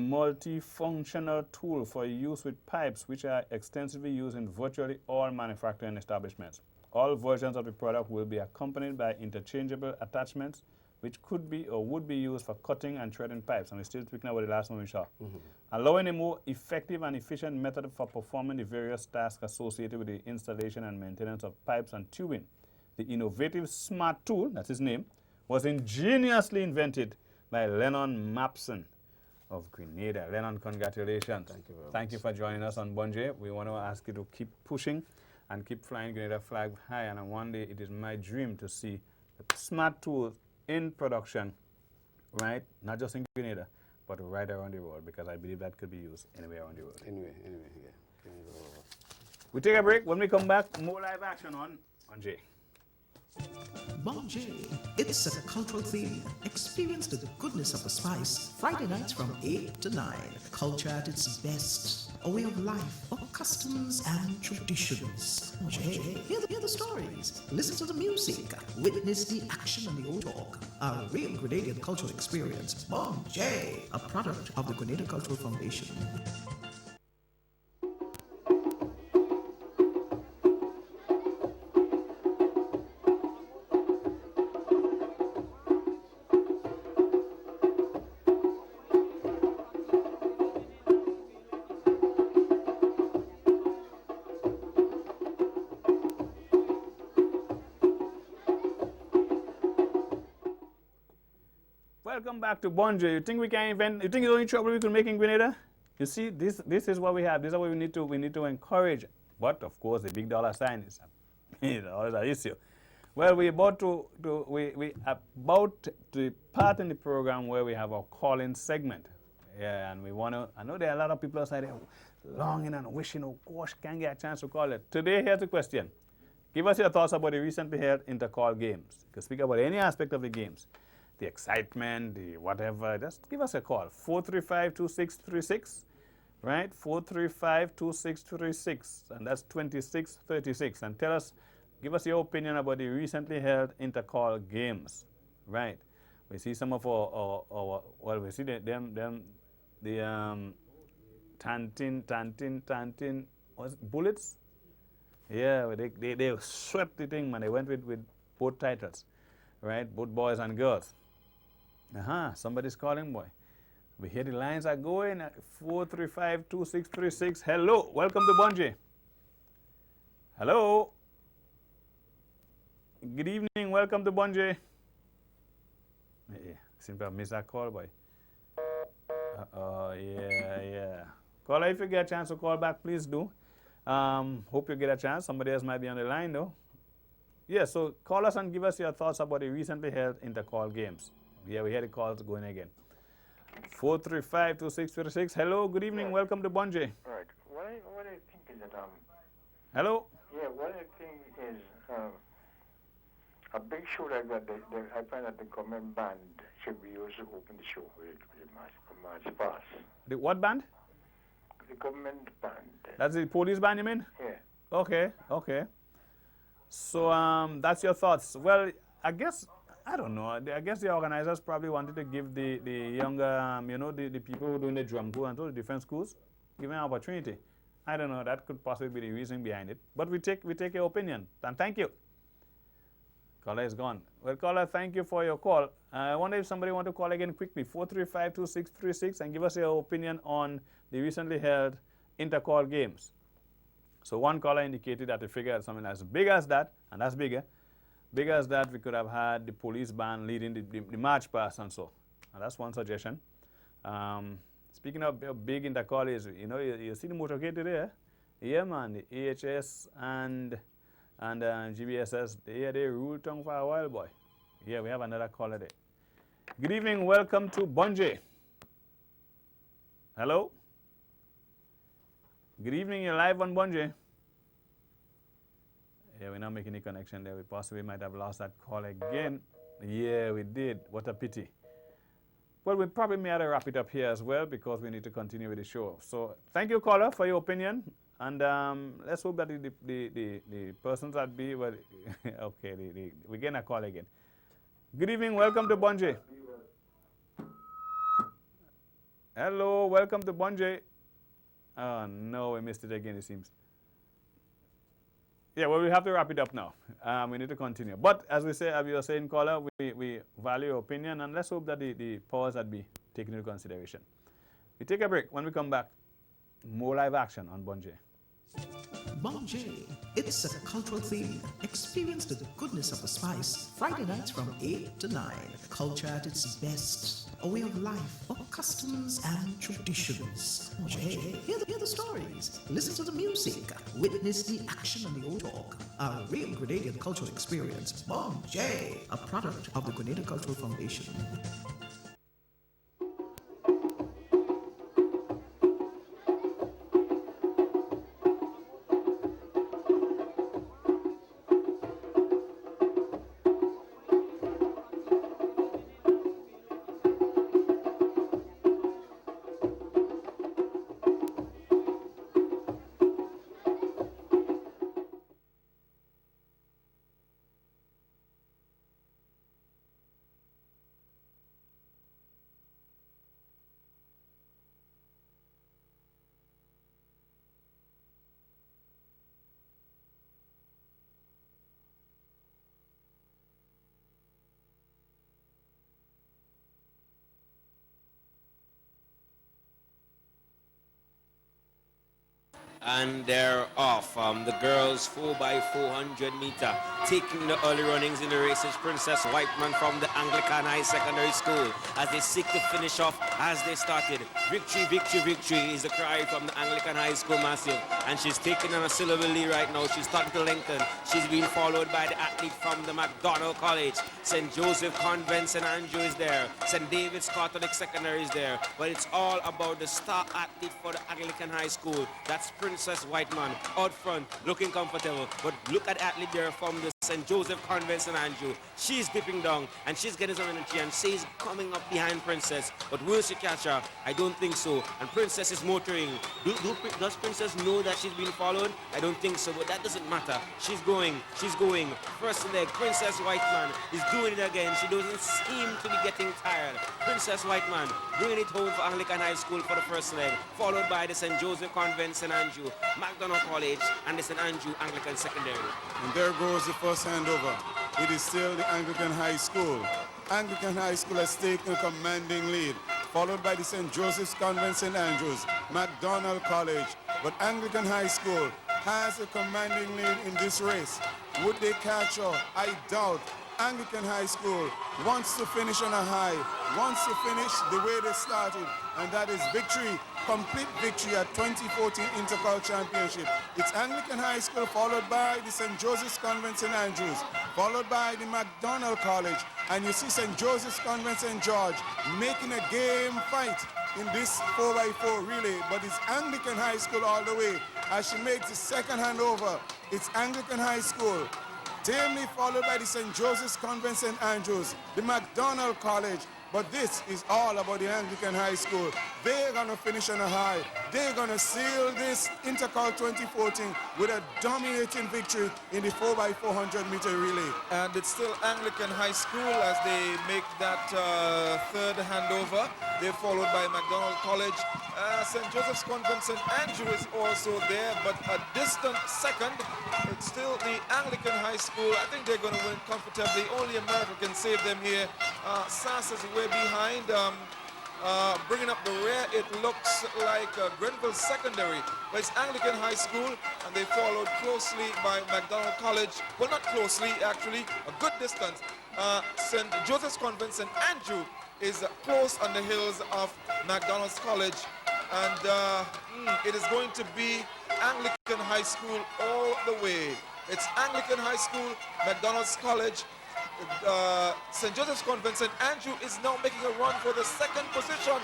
multifunctional tool for use with pipes, which are extensively used in virtually all manufacturing establishments. All versions of the product will be accompanied by interchangeable attachments, which could be or would be used for cutting and threading pipes. And we're still speaking about the last one we saw. Allowing a more effective and efficient method for performing the various tasks associated with the installation and maintenance of pipes and tubing. The innovative smart tool, that's his name, was ingeniously invented by Lennon Mapson of Grenada. Lennon, congratulations. Thank you very much. Thank you for joining us on Bonje. We want to ask you to keep pushing and keep flying Grenada flag high. And one day it is my dream to see the smart tools in production, right? Not just in Grenada, but right around the world, because I believe that could be used anywhere around the world. Anyway, yeah. Can you go over? We take a break. When we come back, more live action on J. Bonje, it's a cultural theme. Experience the goodness of the spice. Friday nights from 8 to 9. Culture at its best. A way of life, of customs and traditions. Bonje, hear the stories. Listen to the music. Witness the action and the old talk. A real Grenadian cultural experience. Bonje, a product of the Grenada Cultural Foundation. Welcome back to Bonje. You think we can invent? You think it's the only trouble we could make in Grenada? You see, this is what we have. This is what we need to encourage. But of course, the big dollar sign is always an issue. Well, we about to part in the program where we have our call-in segment. Yeah, and we want to. I know there are a lot of people outside there longing and wishing, oh gosh, can get a chance to call it. Today, here's the question. Give us your thoughts about the recently held intercall games. You can speak about any aspect of the games. The excitement, the whatever. Just give us a call. 435-2636, right? 435-2636, and that's 2636. And tell us, give us your opinion about the recently held intercall games, right? We see some of our well, we see the Tantin, was it Bullets? Yeah, they swept the thing, man. They went with both titles, right? Both boys and girls. Somebody's calling, boy. We hear the lines are going at 435-2636. Hello, welcome to Bungee. Hello. Good evening, welcome to Bungee. Yeah, seem to have missed that call, boy. Yeah. Caller, if you get a chance to call back, please do. Hope you get a chance. Somebody else might be on the line, though. Yeah, so call us and give us your thoughts about the recently held intercall games. Yeah, we hear the calls going again. 435-2636. Hello, good evening. Welcome to Bungee. Right. What I think is that Hello. yeah, what I think is a big show like that. I find that the government band should be used to open the show with March Pass. The what band? The government band. That's the police band, you mean? Yeah. Okay. So that's your thoughts. Well, I guess, I don't know. I guess the organizers probably wanted to give the younger, the people who are doing the drum corps and all the different schools, give them an opportunity. I don't know. That could possibly be the reason behind it. But we take your opinion. And thank you. Caller is gone. Well, caller, thank you for your call. I wonder if somebody want to call again quickly, 435-2636, and give us your opinion on the recently held intercall games. So one caller indicated that they figured something as big as that, and that's bigger. Bigger as that, we could have had the police band leading the march past and so. And that's one suggestion. Speaking of big intercall is, you see the motorcade today, yeah, man, the AHS and GBSS, they ruled tongue for a while, boy. Yeah, we have another caller there. Good evening, welcome to Bungee. Hello? Good evening, you're live on Bungee. Yeah, we're not making any connection there. We possibly might have lost that call again. Yeah, we did. What a pity. Well, we probably may have to wrap it up here as well because we need to continue with the show. So thank you, caller, for your opinion. And let's hope that the persons that be, well, okay, we're getting a call again. Good evening, welcome to Bungee. Hello, welcome to Bungee. Oh, no, we missed it again, it seems. Yeah, well, we have to wrap it up now. We need to continue. But as we say, as you were saying, caller, we value your opinion, and let's hope that the powers that be taken into consideration. We take a break. When we come back, more live action on Bungee. Bungee, it's a cultural theme. Experience the goodness of the spice. Friday nights from 8 to 9. Culture at its best. A way of life, of customs and traditions. Bungee, hear the stories. Listen to the music. Witness the action and the old talk. A real Grenadian cultural experience. Bungee, a product of the Grenada Cultural Foundation. And they're off. The girls 4x400 meter. Taking the early runnings in the race is Princess Whiteman from the Anglican High Secondary School as they seek to finish off as they started. Victory, victory, victory is the cry from the Anglican High School massive. And she's taking on a silver lead right now. She's starting to lengthen. She's being followed by the athlete from the McDonald College. St. Joseph Convent St. Andrew is there. St. David's Catholic Secondary is there. But it's all about the star athlete for the Anglican High School. That's Princess Whiteman out front, looking comfortable. But look at the athlete there from the St. Joseph Convent St. Andrew. She's dipping down and she's getting some energy and she's coming up behind Princess. But will she catch her? I don't think so. And Princess is motoring. Does Princess know that she's being followed? I don't think so, but that doesn't matter. She's going. She's going. First leg, Princess Whiteman is doing it again. She doesn't seem to be getting tired. Princess Whiteman bringing it home for Anglican High School for the first leg, followed by the St. Joseph Convent St. Andrew, McDonald College, and the St. Andrew Anglican Secondary. And there goes the first handover. It is still the Anglican High School. Anglican High School has taken a commanding lead, followed by the St. Joseph's Convent St. Andrews, McDonald College. But Anglican High School has a commanding lead in this race. Would they catch her? I doubt. Anglican High School wants to finish on a high, wants to finish the way they started, and that is victory, complete victory at 2014 Intercol Championship. It's Anglican High School followed by the St. Joseph's Convent St. Andrews, followed by the McDonald College, and you see St. Joseph's Convent St. George making a game fight in this 4x4 relay, but it's Anglican High School all the way. As she makes the second handover, it's Anglican High School, tamely followed by the St. Joseph's Convent St. Andrews, the McDonald College. But this is all about the Anglican High School. They're going to finish on a high. They're going to seal this Intercol 2014 with a dominating victory in the 4x400 meter relay. And it's still Anglican High School as they make that third handover. They're followed by McDonald College. St. Joseph's Convent St. Andrew is also there, but a distant second. It's still the Anglican High School. I think they're going to win comfortably. Only America can save them here. SAS is way behind. Bringing up the rear, it looks like Grenville Secondary, but it's Anglican High School, and they followed closely by McDonald College. Well, not closely, actually, a good distance. St. Joseph's Convent St. Andrew is close on the heels of McDonald's College, and it is going to be Anglican High School all the way. It's Anglican High School, McDonald's College. St. Joseph's Convent St. Andrew is now making a run for the second position.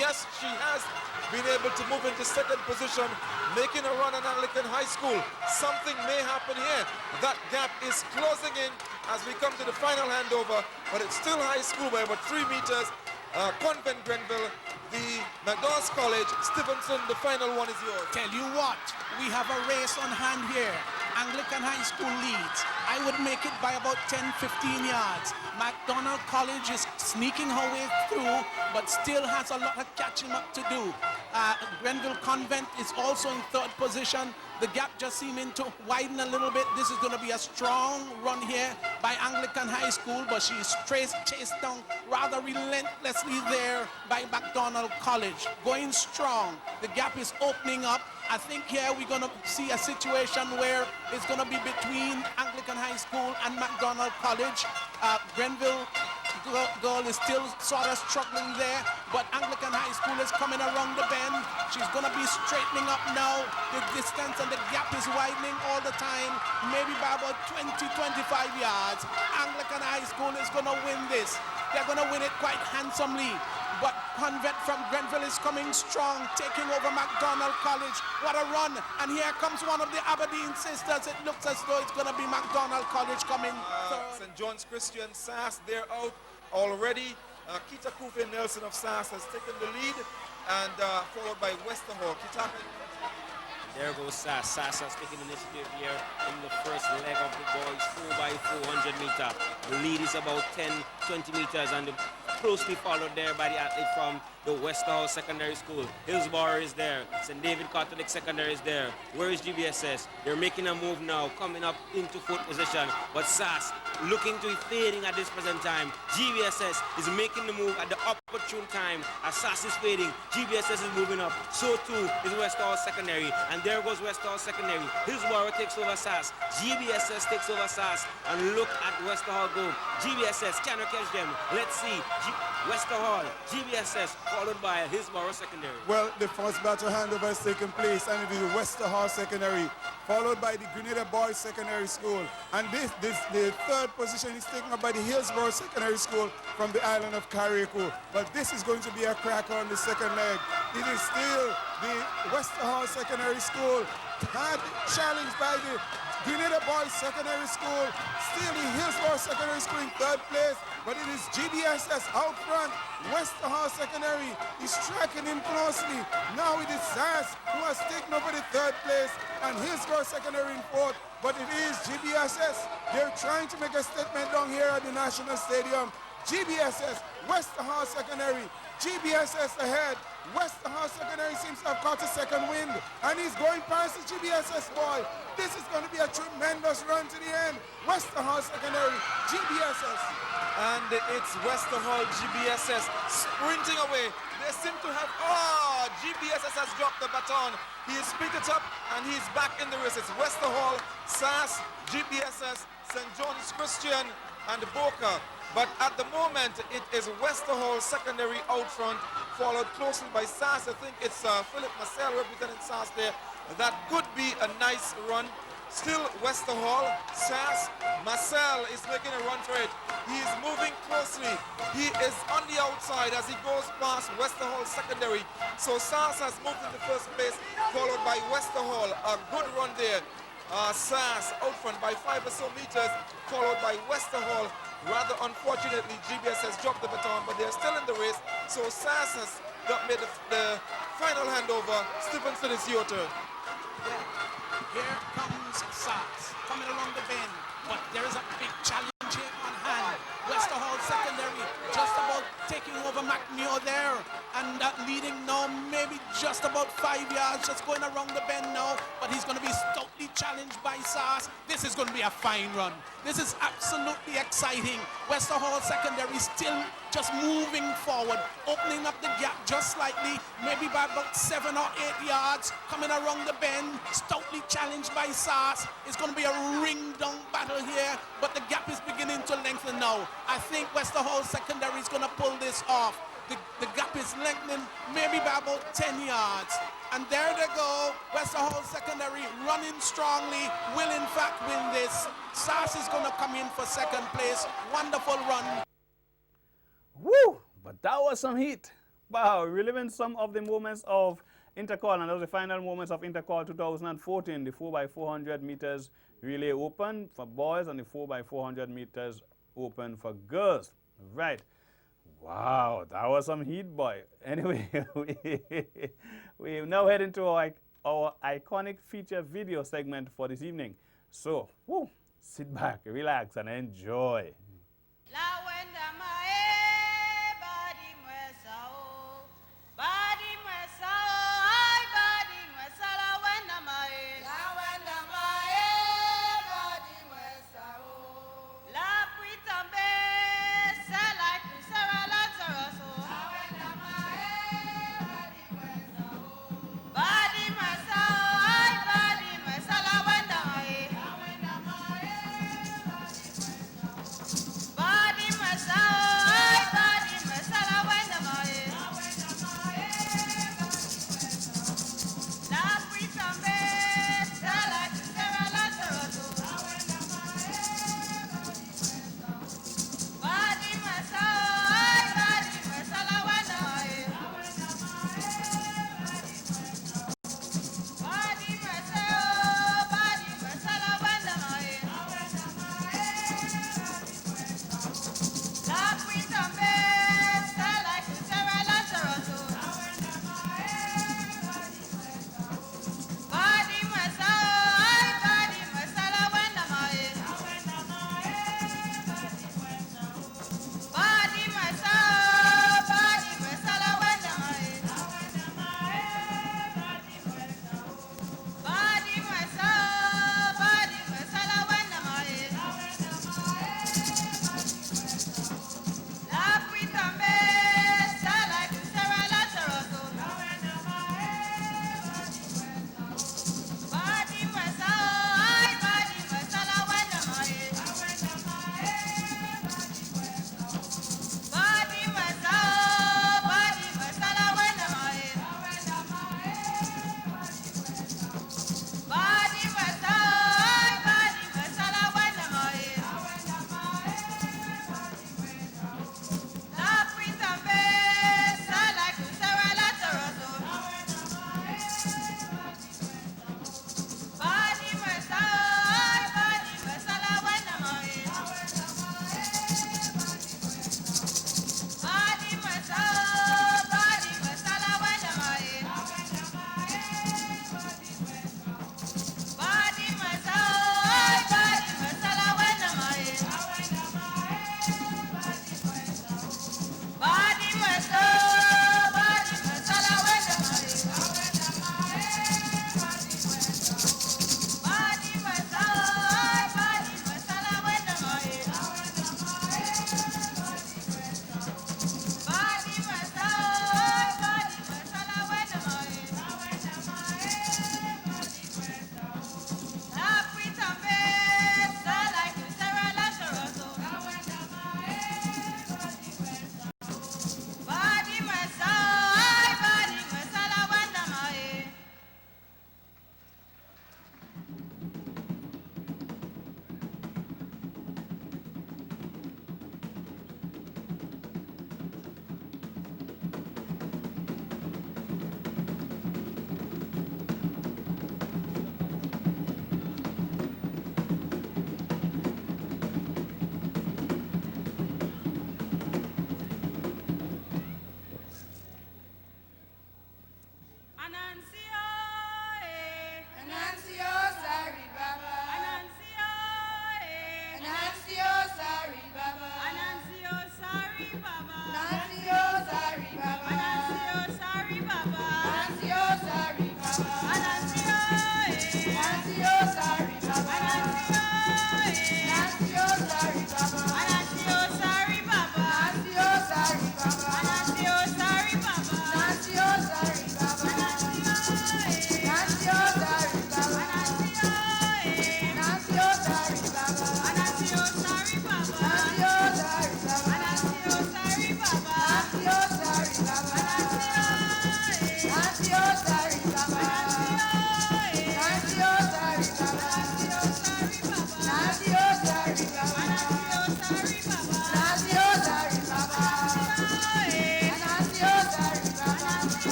Yes, she has been able to move into second position, making a run on Anglican High School. Something may happen here. That gap is closing in as we come to the final handover, but it's still high school by about 3 meters. Convent Grenville, the McDonald's College, Stevenson, the final one is yours. Tell you what, we have a race on hand here. Anglican High School leads. I would make it by about 10-15 yards. McDonald College is sneaking her way through, but still has a lot of catching up to do. Grenville Convent is also in third position. The gap just seeming to widen a little bit. This is going to be a strong run here by Anglican High School, but she is chased down rather relentlessly there by McDonald College. Going strong. The gap is opening up. I think here we're going to see a situation where it's going to be between Anglican High School and McDonald College. Grenville girl is still sort of struggling there, but Anglican High School is coming around the bend. She's going to be straightening up now. The distance and the gap is widening all the time, maybe by about 20-25 yards. Anglican High School is going to win this. They're going to win it quite handsomely. But Convent from Grenville is coming strong, taking over McDonald College. What a run. And here comes one of the Aberdeen sisters. It looks as though it's going to be McDonald College coming third. St. John's Christian SAS, they're out already. Kita Kufe Nelson of SAS has taken the lead, and followed by Westerhall. There goes SAS. SAS has taken initiative here in the first leg of the boys 4x400 meter. The lead is about 10-20 meters, and closely followed there by the athlete from the the Wester Hall Secondary School. Hillsborough is there. St. David Catholic Secondary is there. Where is GBSS? They're making a move now, coming up into fourth position. But SAS looking to be fading at this present time. GBSS is making the move at the opportune time. As SAS is fading, GBSS is moving up. So too is Wester Hall Secondary. And there goes Wester Hall Secondary. Hillsborough takes over SAS. GBSS takes over SAS. And look at Wester Hall go. GBSS cannot catch them. Let's see. Wester Hall, GBSS, followed by Hillsborough Secondary. Well, the first battle handover has taken place, and it is the Wester Hall Secondary, followed by the Grenada Boys Secondary School. And the third position is taken up by the Hillsborough Secondary School from the island of Carriacou. But this is going to be a cracker on the second leg. It is still the Wester Hall Secondary School, had challenged by the Grenada Boys Secondary School, still the Hillsborough Secondary School in third place, but it is GBSS out front. Wester Hall Secondary is tracking him closely. Now it is SAS who has taken over the third place, and Hillsborough Secondary in fourth, but it is GBSS. They're trying to make a statement down here at the National Stadium. GBSS, Wester Hall Secondary, GBSS ahead. Wester Hall Secondary seems to have caught a second wind, and he's going past the GBSS boy. This is going to be a tremendous run to the end. Wester Hall Secondary, GBSS. And it's Wester Hall, GBSS sprinting away. They seem to have, GBSS has dropped the baton. He has picked it up, and he's back in the race. It's Wester Hall, SAS, GBSS, St. John's Christian, and Boca. But at the moment, it is Wester Hall Secondary out front, followed closely by SAS. I think it's Philip Marcel representing SAS there. That could be a nice run. Still Wester Hall, SAS, Marcel is making a run for it. He is moving closely. He is on the outside as he goes past Wester Hall Secondary. So SAS has moved into first place, followed by Wester Hall. A good run there. SAS out front by 5 or so meters, followed by Wester Hall. Rather unfortunately, GBS has dropped the baton, but they're still in the race. So SAS has made the final handover. Stevenson, it's your turn. Here comes SAS coming along the bend, but there is a big challenge here on hand. Wester Hall Secondary just about taking over McNeil there, and that leading now maybe just about 5 yards, just going around the bend now, but he's going to be stoutly challenged by SAS. This is going to be a fine run. This is absolutely exciting. Wester Hall Secondary still just moving forward, opening up the gap just slightly, maybe by about 7 or 8 yards, coming around the bend, stoutly challenged by SAS. It's going to be a ring-down battle here, but the gap is beginning to lengthen now. I think Wester Hall Secondary is going to pull this off. The gap is lengthening maybe by about 10 yards. And there they go. Wester Hall Secondary running strongly, will in fact win this. SAS is going to come in for second place. Wonderful run. Woo! But that was some heat. Wow, reliving some of the moments of Intercall, and those are the final moments of Intercall 2014, the 4x400 meters relay open for boys and the 4x400 meters open for girls. Right. Wow, that was some heat, boy. Anyway, we now head into our iconic feature video segment for this evening. So, woo, sit back, relax, and enjoy. Body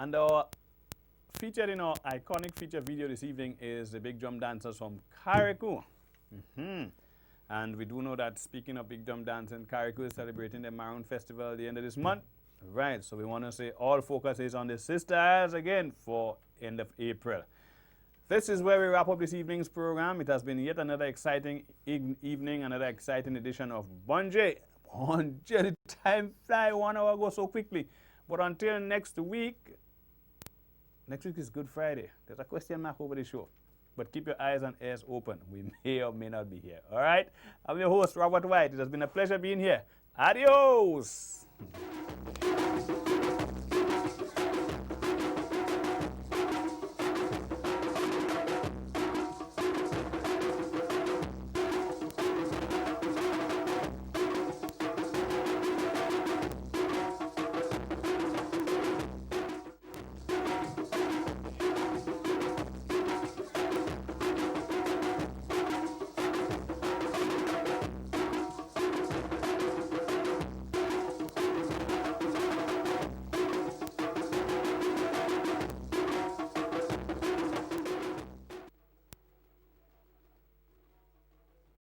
And our featured in our iconic feature video this evening is the big drum dancers from Carriacou. And we do know that, speaking of big drum dancing, Carriacou is celebrating the Maroon Festival at the end of this month. Right, so we want to say all focus is on the sisters again for end of April. This is where we wrap up this evening's program. It has been yet another exciting evening, another exciting edition of Bonje. Bonje, the time fly, 1 hour goes so quickly. But until next week is Good Friday. There's a question mark over the show. But keep your eyes and ears open. We may or may not be here. All right? I'm your host, Robert White. It has been a pleasure being here. Adios.